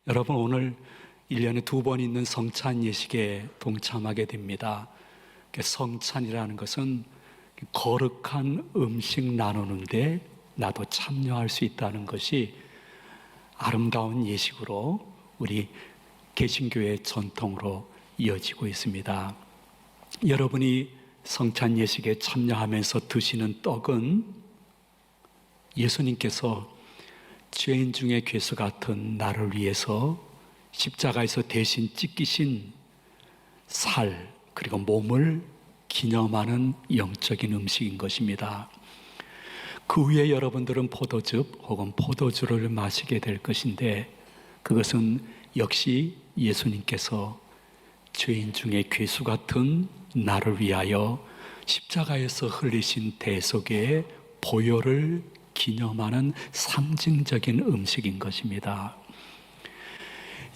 여러분, 오늘 1년에 2번 있는 성찬 예식에 동참하게 됩니다. 성찬이라는 것은 거룩한 음식 나누는데 나도 참여할 수 있다는 것이 아름다운 예식으로 우리 개신교의 전통으로 이어지고 있습니다. 여러분이 성찬 예식에 참여하면서 드시는 떡은 예수님께서 죄인 중에 괴수 같은 나를 위해서 십자가에서 대신 찢기신 살 그리고 몸을 기념하는 영적인 음식인 것입니다. 그 후에 여러분들은 포도즙 혹은 포도주를 마시게 될 것인데, 그것은 역시 예수님께서 죄인 중에 괴수 같은 나를 위하여 십자가에서 흘리신 대속의 보혈을 기념하는 상징적인 음식인 것입니다.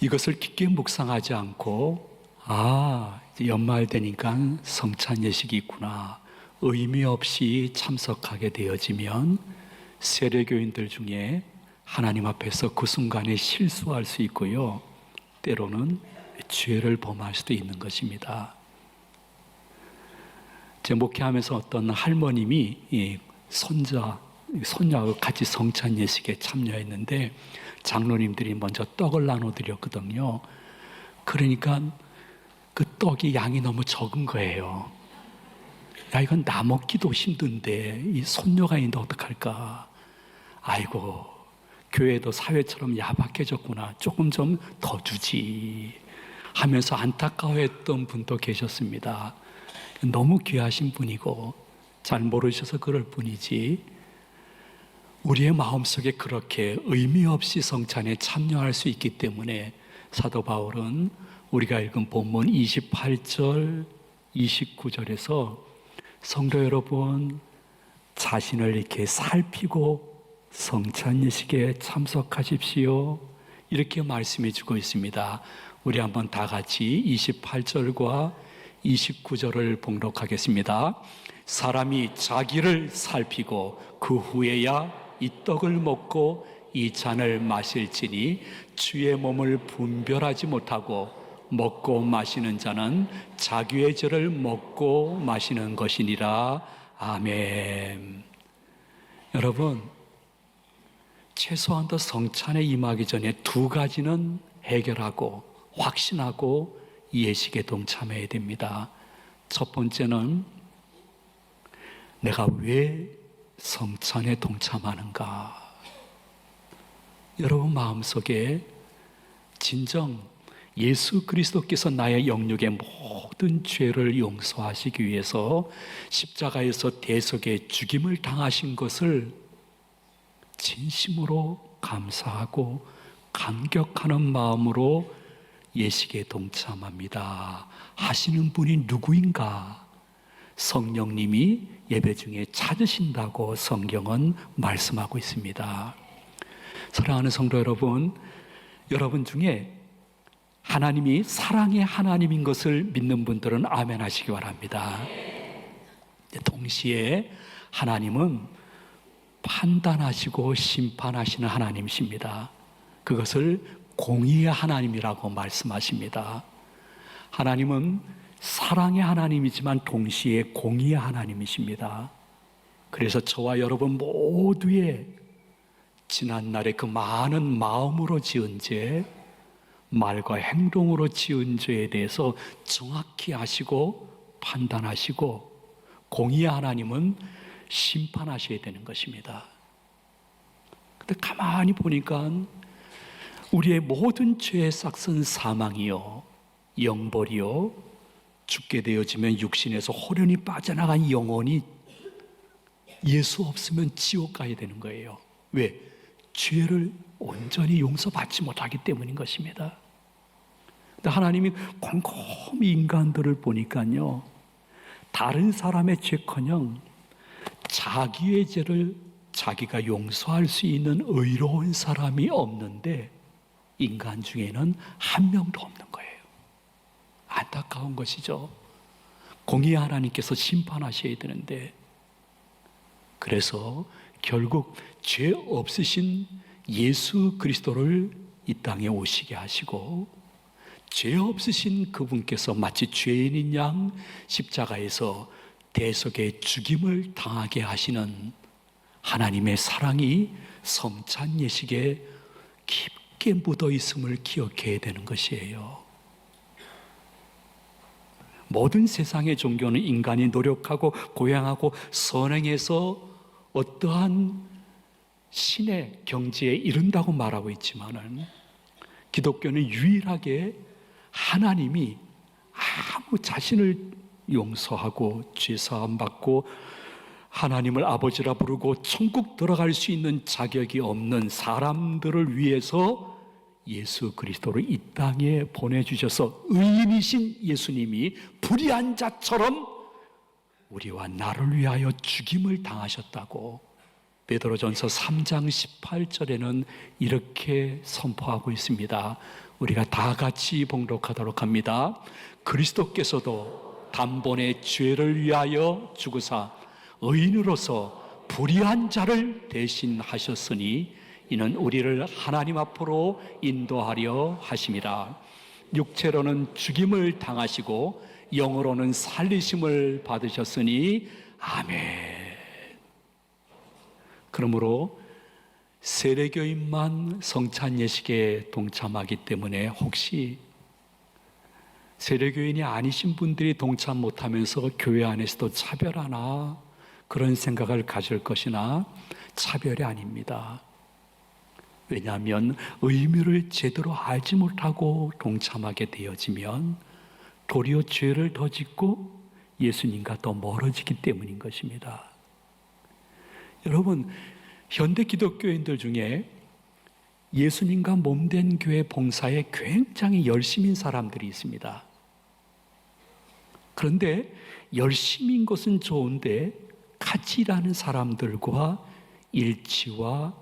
이것을 깊게 묵상하지 않고 이제 연말 되니까 성찬 예식이 있구나, 의미 없이 참석하게 되어지면 세례교인들 중에 하나님 앞에서 그 순간에 실수할 수 있고요, 때로는 죄를 범할 수도 있는 것입니다. 제 목회하면서 어떤 할머님이 손녀하고 같이 성찬 예식에 참여했는데 장로님들이 먼저 떡을 나눠드렸거든요. 그러니까 그 떡이 양이 너무 적은 거예요. 야, 이건 나 먹기도 힘든데 이 손녀가 있는데 어떡할까. 아이고, 교회도 사회처럼 야박해졌구나, 조금 좀 더 주지 하면서 안타까워했던 분도 계셨습니다. 너무 귀하신 분이고 잘 모르셔서 그럴 뿐이지, 우리의 마음속에 그렇게 의미 없이 성찬에 참여할 수 있기 때문에 사도 바울은 우리가 읽은 본문 28절, 29절에서 성도 여러분, 자신을 이렇게 살피고 성찬 예식에 참석하십시오, 이렇게 말씀해 주고 있습니다. 우리 한번 다 같이 28절과 29절을 봉독하겠습니다. 사람이 자기를 살피고 그 후에야 이 떡을 먹고 이 잔을 마실지니 주의 몸을 분별하지 못하고 먹고 마시는 자는 자기의 죄를 먹고 마시는 것이니라. 아멘. 여러분, 최소한도 성찬에 임하기 전에 두 가지는 해결하고 확신하고 예식에 동참해야 됩니다. 첫 번째는 내가 왜 성찬에 동참하는가? 여러분 마음속에 진정 예수 그리스도께서 나의 영육의 모든 죄를 용서하시기 위해서 십자가에서 대속의 죽임을 당하신 것을 진심으로 감사하고 감격하는 마음으로 예식에 동참합니다 하시는 분이 누구인가? 성령님이 예배 중에 찾으신다고 성경은 말씀하고 있습니다. 사랑하는 성도 여러분, 여러분 중에 하나님이 사랑의 하나님인 것을 믿는 분들은 아멘 하시기 바랍니다. 동시에 하나님은 판단하시고 심판하시는 하나님이십니다. 그것을 공의의 하나님이라고 말씀하십니다. 하나님은 사랑의 하나님이지만 동시에 공의의 하나님이십니다. 그래서 저와 여러분 모두의 지난날에 그 많은 마음으로 지은 죄, 말과 행동으로 지은 죄에 대해서 정확히 아시고 판단하시고 공의의 하나님은 심판하셔야 되는 것입니다. 근데 가만히 보니까 우리의 모든 죄의 싹은 사망이요, 영벌이요, 죽게 되어지면 육신에서 호련히 빠져나간 영혼이 예수 없으면 지옥 가야 되는 거예요. 왜? 죄를 온전히 용서받지 못하기 때문인 것입니다. 근데 하나님이 곰곰이 인간들을 보니까요, 다른 사람의 죄커녕 자기의 죄를 자기가 용서할 수 있는 의로운 사람이 없는데 인간 중에는 한 명도 없는 거예요. 안타까운 것이죠. 공의 하나님께서 심판하셔야 되는데, 그래서 결국 죄 없으신 예수 그리스도를 이 땅에 오시게 하시고 죄 없으신 그분께서 마치 죄인인 양 십자가에서 대속의 죽임을 당하게 하시는 하나님의 사랑이 성찬 예식에 깊게 묻어 있음을 기억해야 되는 것이에요. 모든 세상의 종교는 인간이 노력하고 고행하고 선행해서 어떠한 신의 경지에 이른다고 말하고 있지만은 기독교는 유일하게 하나님이 아무 자신을 용서하고 죄사함 받고 하나님을 아버지라 부르고 천국 들어갈 수 있는 자격이 없는 사람들을 위해서 예수 그리스도를 이 땅에 보내주셔서 의인이신 예수님이 불의한 자처럼 우리와 나를 위하여 죽임을 당하셨다고 베드로전서 3장 18절에는 이렇게 선포하고 있습니다. 우리가 다 같이 봉독하도록 합니다. 그리스도께서도 단번에 죄를 위하여 죽으사 의인으로서 불의한 자를 대신하셨으니 이는 우리를 하나님 앞으로 인도하려 하심이라. 육체로는 죽임을 당하시고 영으로는 살리심을 받으셨으니 아멘. 그러므로 세례교인만 성찬 예식에 동참하기 때문에 혹시 세례교인이 아니신 분들이 동참 못하면서 교회 안에서도 차별하나 그런 생각을 가질 것이나 차별이 아닙니다. 왜냐하면 의미를 제대로 알지 못하고 동참하게 되어지면 도리어 죄를 더 짓고 예수님과 더 멀어지기 때문인 것입니다. 여러분, 현대 기독교인들 중에 예수님과 몸된 교회 봉사에 굉장히 열심인 사람들이 있습니다. 그런데 열심인 것은 좋은데 같이 일하는 사람들과 일치와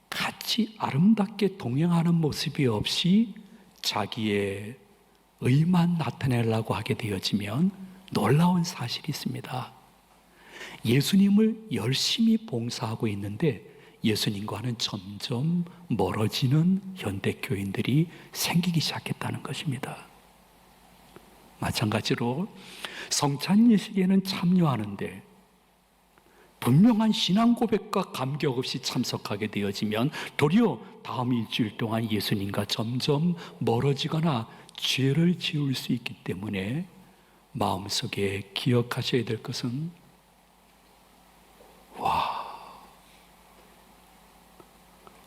같이 아름답게 동행하는 모습이 없이 자기의 의만 나타내려고 하게 되어지면 놀라운 사실이 있습니다. 예수님을 열심히 봉사하고 있는데 예수님과는 점점 멀어지는 현대교인들이 생기기 시작했다는 것입니다. 마찬가지로 성찬 예식에는 참여하는데 분명한 신앙 고백과 감격 없이 참석하게 되어지면 도리어 다음 일주일 동안 예수님과 점점 멀어지거나 죄를 지을 수 있기 때문에 마음속에 기억하셔야 될 것은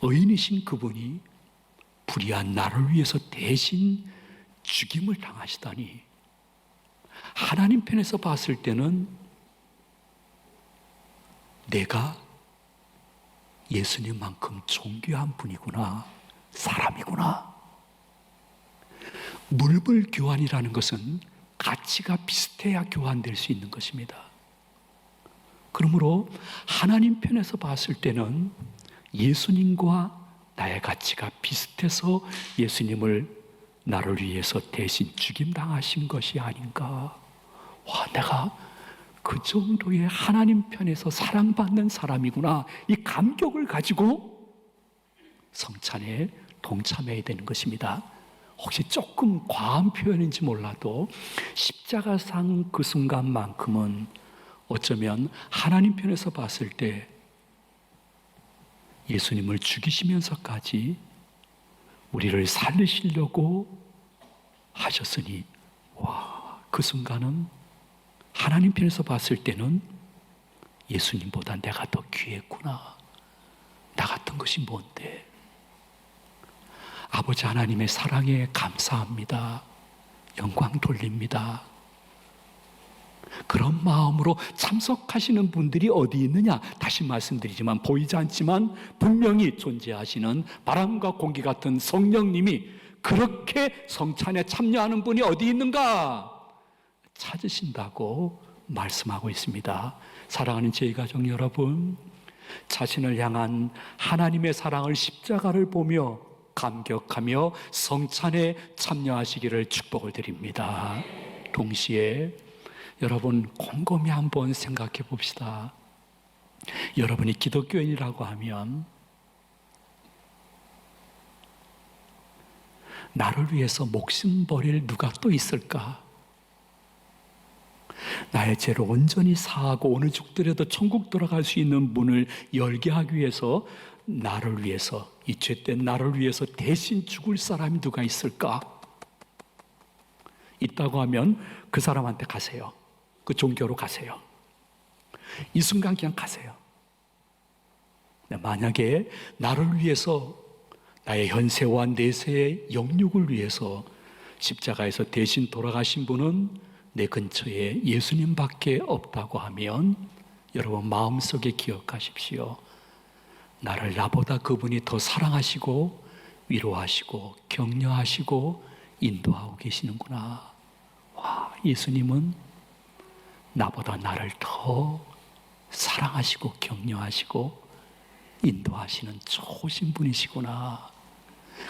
의인이신 그분이 불의한 나를 위해서 대신 죽임을 당하시다니 하나님 편에서 봤을 때는 내가 예수님만큼 존귀한 분이구나, 사람이구나. 물불 교환이라는 것은 가치가 비슷해야 교환될 수 있는 것입니다. 그러므로 하나님 편에서 봤을 때는 예수님과 나의 가치가 비슷해서 예수님을 나를 위해서 대신 죽임당하신 것이 아닌가. 내가 그 정도의 하나님 편에서 사랑받는 사람이구나. 이 감격을 가지고 성찬에 동참해야 되는 것입니다. 혹시 조금 과한 표현인지 몰라도 십자가상 그 순간만큼은 어쩌면 하나님 편에서 봤을 때 예수님을 죽이시면서까지 우리를 살리시려고 하셨으니 그 순간은 하나님 편에서 봤을 때는 예수님보다 내가 더 귀했구나. 나 같은 것이 뭔데? 아버지 하나님의 사랑에 감사합니다. 영광 돌립니다. 그런 마음으로 참석하시는 분들이 어디 있느냐? 다시 말씀드리지만 보이지 않지만 분명히 존재하시는 바람과 공기 같은 성령님이 그렇게 성찬에 참여하는 분이 어디 있는가? 찾으신다고 말씀하고 있습니다. 사랑하는 제 가족 여러분, 자신을 향한 하나님의 사랑을 십자가를 보며 감격하며 성찬에 참여하시기를 축복을 드립니다. 동시에 여러분 곰곰이 한번 생각해 봅시다. 여러분이 기독교인이라고 하면 나를 위해서 목숨 버릴 누가 또 있을까? 나의 죄를 온전히 사하고 어느 죽더라도 천국 돌아갈 수 있는 문을 열게 하기 위해서 나를 위해서, 이 죄된 나를 위해서 대신 죽을 사람이 누가 있을까? 있다고 하면 그 사람한테 가세요. 그 종교로 가세요. 이 순간 그냥 가세요. 만약에 나를 위해서, 나의 현세와 내세의 영육을 위해서 십자가에서 대신 돌아가신 분은 내 근처에 예수님밖에 없다고 하면 여러분 마음속에 기억하십시오. 나를 나보다 그분이 더 사랑하시고 위로하시고 격려하시고 인도하고 계시는구나. 와, 예수님은 나보다 나를 더 사랑하시고 격려하시고 인도하시는 좋으신 분이시구나.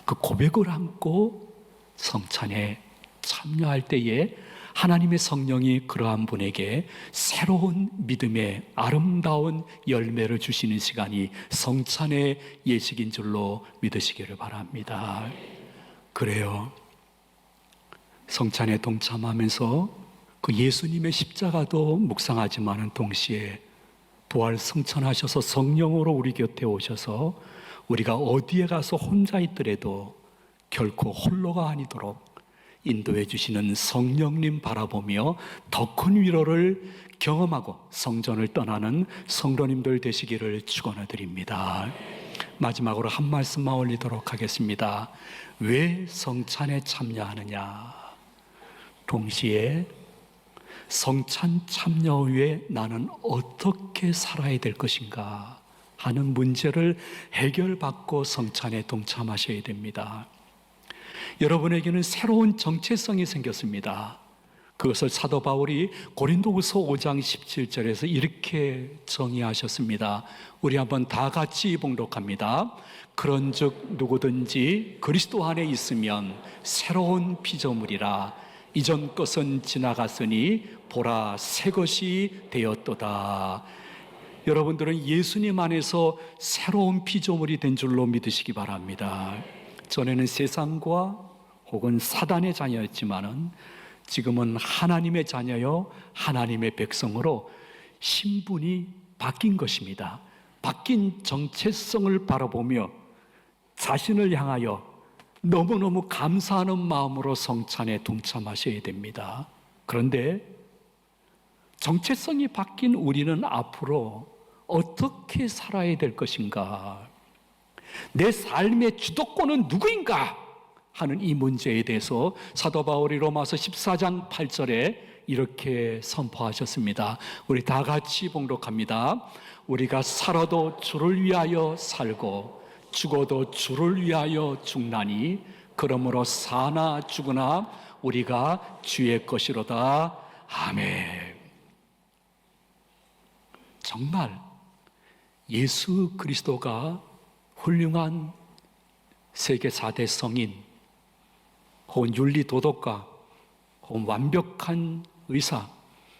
그 고백을 안고 성찬에 참여할 때에 하나님의 성령이 그러한 분에게 새로운 믿음의 아름다운 열매를 주시는 시간이 성찬의 예식인 줄로 믿으시기를 바랍니다. 그래요. 성찬에 동참하면서 그 예수님의 십자가도 묵상하지만은 동시에 부활 승천하셔서 성령으로 우리 곁에 오셔서 우리가 어디에 가서 혼자 있더라도 결코 홀로가 아니도록 인도해 주시는 성령님 바라보며 더 큰 위로를 경험하고 성전을 떠나는 성도님들 되시기를 축원해 드립니다. 마지막으로 한 말씀만 올리도록 하겠습니다. 왜 성찬에 참여하느냐? 동시에 성찬 참여 후에 나는 어떻게 살아야 될 것인가 하는 문제를 해결받고 성찬에 동참하셔야 됩니다. 여러분에게는 새로운 정체성이 생겼습니다. 그것을 사도 바울이 고린도후서 5장 17절에서 이렇게 정의하셨습니다. 우리 한번 다 같이 봉독합니다. 그런즉 누구든지 그리스도 안에 있으면 새로운 피조물이라. 이전 것은 지나갔으니 보라 새 것이 되었도다. 여러분들은 예수님 안에서 새로운 피조물이 된 줄로 믿으시기 바랍니다. 전에는 세상과 혹은 사단의 자녀였지만은 지금은 하나님의 자녀요 하나님의 백성으로 신분이 바뀐 것입니다. 바뀐 정체성을 바라보며 자신을 향하여 너무너무 감사하는 마음으로 성찬에 동참하셔야 됩니다. 그런데 정체성이 바뀐 우리는 앞으로 어떻게 살아야 될 것인가? 내 삶의 주도권은 누구인가? 하는 이 문제에 대해서 사도 바울이 로마서 14장 8절에 이렇게 선포하셨습니다. 우리 다 같이 봉독합니다. 우리가 살아도 주를 위하여 살고 죽어도 주를 위하여 죽나니 그러므로 사나 죽으나 우리가 주의 것이로다. 아멘. 정말 예수 그리스도가 훌륭한 세계 4대 성인 혹은 윤리도덕가 혹은 완벽한 의사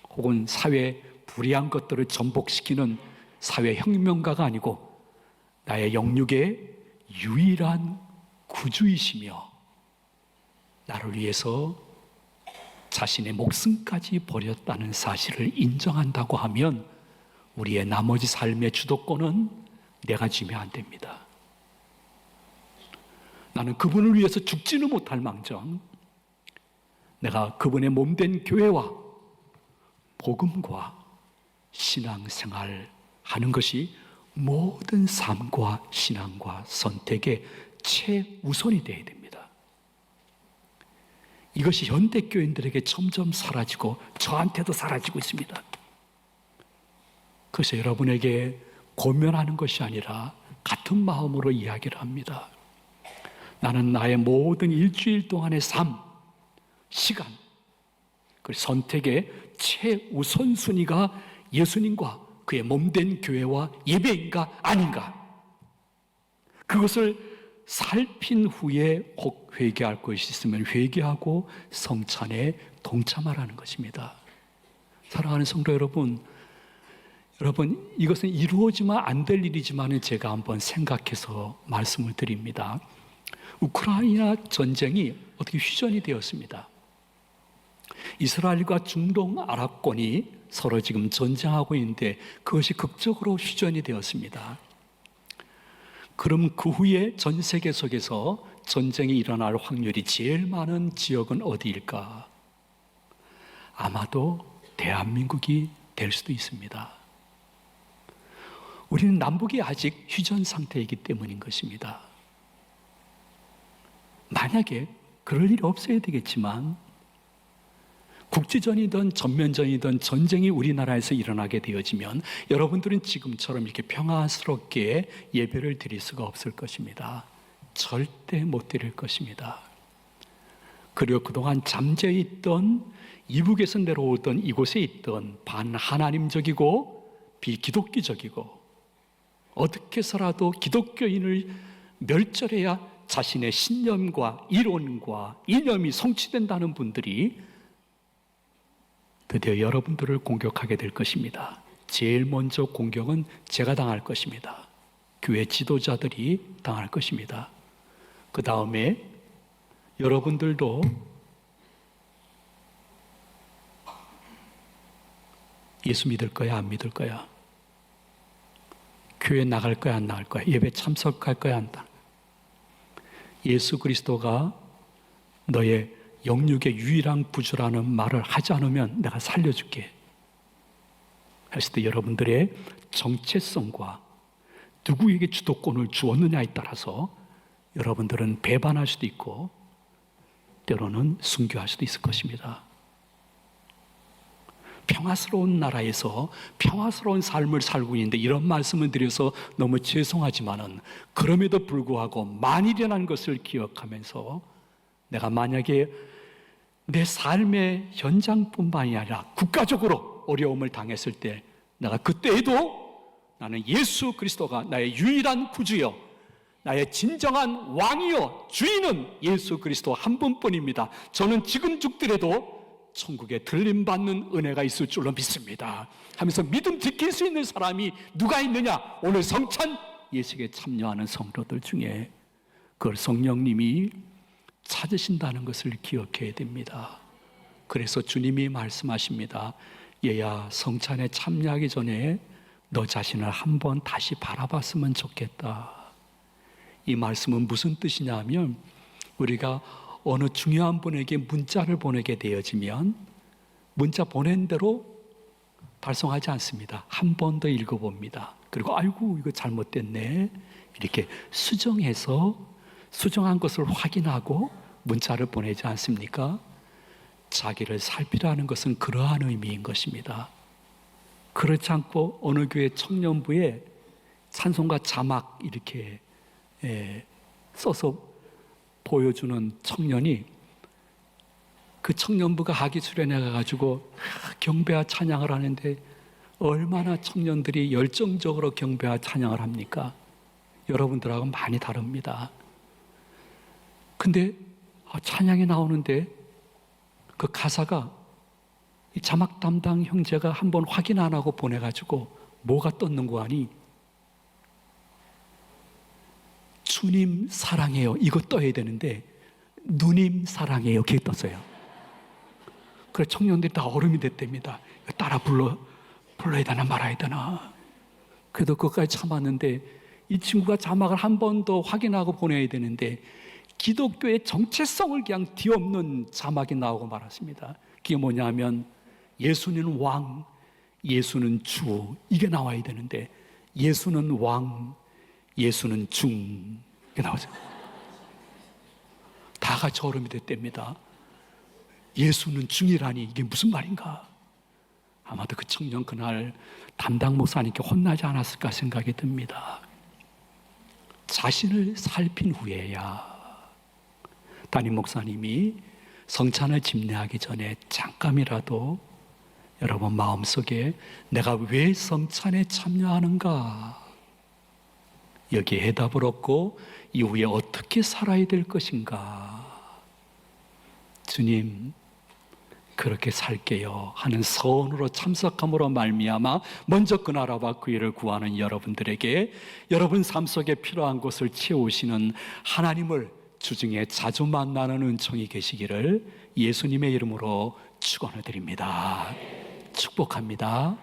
혹은 사회 불이한 것들을 전복시키는 사회혁명가가 아니고 나의 영육의 유일한 구주이시며 나를 위해서 자신의 목숨까지 버렸다는 사실을 인정한다고 하면 우리의 나머지 삶의 주도권은 내가 쥐면 안 됩니다. 나는 그분을 위해서 죽지는 못할 망정 내가 그분의 몸된 교회와 복음과 신앙생활 하는 것이 모든 삶과 신앙과 선택의 최우선이 되어야 됩니다. 이것이 현대교인들에게 점점 사라지고 저한테도 사라지고 있습니다. 그래서 여러분에게 고면하는 것이 아니라 같은 마음으로 이야기를 합니다. 나는 나의 모든 일주일 동안의 삶, 시간, 그 선택의 최우선순위가 예수님과 그의 몸된 교회와 예배인가 아닌가, 그것을 살핀 후에 혹 회개할 것이 있으면 회개하고 성찬에 동참하라는 것입니다. 사랑하는 성도 여러분, 이것은 이루어지면 안 될 일이지만 제가 한번 생각해서 말씀을 드립니다. 우크라이나 전쟁이 어떻게 휴전이 되었습니다. 이스라엘과 중동 아랍권이 서로 지금 전쟁하고 있는데 그것이 극적으로 휴전이 되었습니다. 그럼 그 후에 전 세계 속에서 전쟁이 일어날 확률이 제일 많은 지역은 어디일까? 아마도 대한민국이 될 수도 있습니다. 우리는 남북이 아직 휴전 상태이기 때문인 것입니다. 만약에 그럴 일이 없어야 되겠지만 국지전이든 전면전이든 전쟁이 우리나라에서 일어나게 되어지면 여러분들은 지금처럼 이렇게 평화스럽게 예배를 드릴 수가 없을 것입니다. 절대 못 드릴 것입니다. 그리고 그동안 잠재해 있던 이북에서 내려오던 이곳에 있던 반하나님적이고 비기독교적이고 어떻게 해서라도 기독교인을 멸절해야 자신의 신념과 이론과 이념이 성취된다는 분들이 드디어 여러분들을 공격하게 될 것입니다. 제일 먼저 공격은 제가 당할 것입니다. 교회 지도자들이 당할 것입니다. 그 다음에 여러분들도 예수 믿을 거야, 안 믿을 거야? 교회 나갈 거야, 안 나갈 거야? 예배 참석할 거야, 안 나갈 거야? 예수 그리스도가 너의 영육의 유일한 구주라는 말을 하지 않으면 내가 살려줄게 했을 때 여러분들의 정체성과 누구에게 주도권을 주었느냐에 따라서 여러분들은 배반할 수도 있고 때로는 순교할 수도 있을 것입니다. 평화스러운 나라에서 평화스러운 삶을 살고 있는데 이런 말씀을 드려서 너무 죄송하지만은 그럼에도 불구하고 만일이라는 것을 기억하면서 내가 만약에 내 삶의 현장뿐만이 아니라 국가적으로 어려움을 당했을 때 내가 그때에도 나는 예수 그리스도가 나의 유일한 구주여 나의 진정한 왕이여 주인은 예수 그리스도 한 분뿐입니다. 저는 지금 죽더라도 천국에 들림받는 은혜가 있을 줄로 믿습니다 하면서 믿음 지킬 수 있는 사람이 누가 있느냐? 오늘 성찬 예식에 참여하는 성도들 중에 그걸 성령님이 찾으신다는 것을 기억해야 됩니다. 그래서 주님이 말씀하십니다. 얘야 성찬에 참여하기 전에 너 자신을 한번 다시 바라봤으면 좋겠다. 이 말씀은 무슨 뜻이냐 하면 우리가 어느 중요한 분에게 문자를 보내게 되어지면 문자 보낸 대로 발송하지 않습니다. 한 번 더 읽어봅니다. 그리고 아이고 이거 잘못됐네 이렇게 수정한 것을 확인하고 문자를 보내지 않습니까? 자기를 살피라는 것은 그러한 의미인 것입니다. 그렇지 않고 어느 교회 청년부에 찬송가 자막 이렇게 써서 보여주는 청년이 그 청년부가 학위 수련회 가가지고 경배와 찬양을 하는데 얼마나 청년들이 열정적으로 경배와 찬양을 합니까? 여러분들하고 많이 다릅니다. 근데 찬양이 나오는데 그 가사가 이 자막 담당 형제가 한번 확인 안 하고 보내가지고 뭐가 떴는 거 아니? 주님 사랑해요 이거 떠야 되는데 누님 사랑해요 그게 떴어요. 그래 청년들이 다 어른이 됐답니다. 따라 불러야 되나 말아야 되나. 그래도 그것까지 참았는데 이 친구가 자막을 한 번 더 확인하고 보내야 되는데 기독교의 정체성을 그냥 뒤엎는 자막이 나오고 말았습니다. 그게 뭐냐면 예수는 왕, 예수는 주 이게 나와야 되는데 예수는 왕, 예수는 중 이게 나오죠. 다 같이 어른이 됐답니다. 예수는 중이라니 이게 무슨 말인가. 아마도 그 청년 그날 담당 목사님께 혼나지 않았을까 생각이 듭니다. 자신을 살핀 후에야 담임 목사님이 성찬을 집례하기 전에 잠깐이라도 여러분 마음속에 내가 왜 성찬에 참여하는가 여기에 해답을 얻고 이후에 어떻게 살아야 될 것인가. 주님 그렇게 살게요 하는 서원으로 참석함으로 말미암아 먼저 그 나라와 그 일을 구하는 여러분들에게 여러분 삶 속에 필요한 것을 채우시는 하나님을 주중에 자주 만나는 은총이 계시기를 예수님의 이름으로 축원해 드립니다. 축복합니다.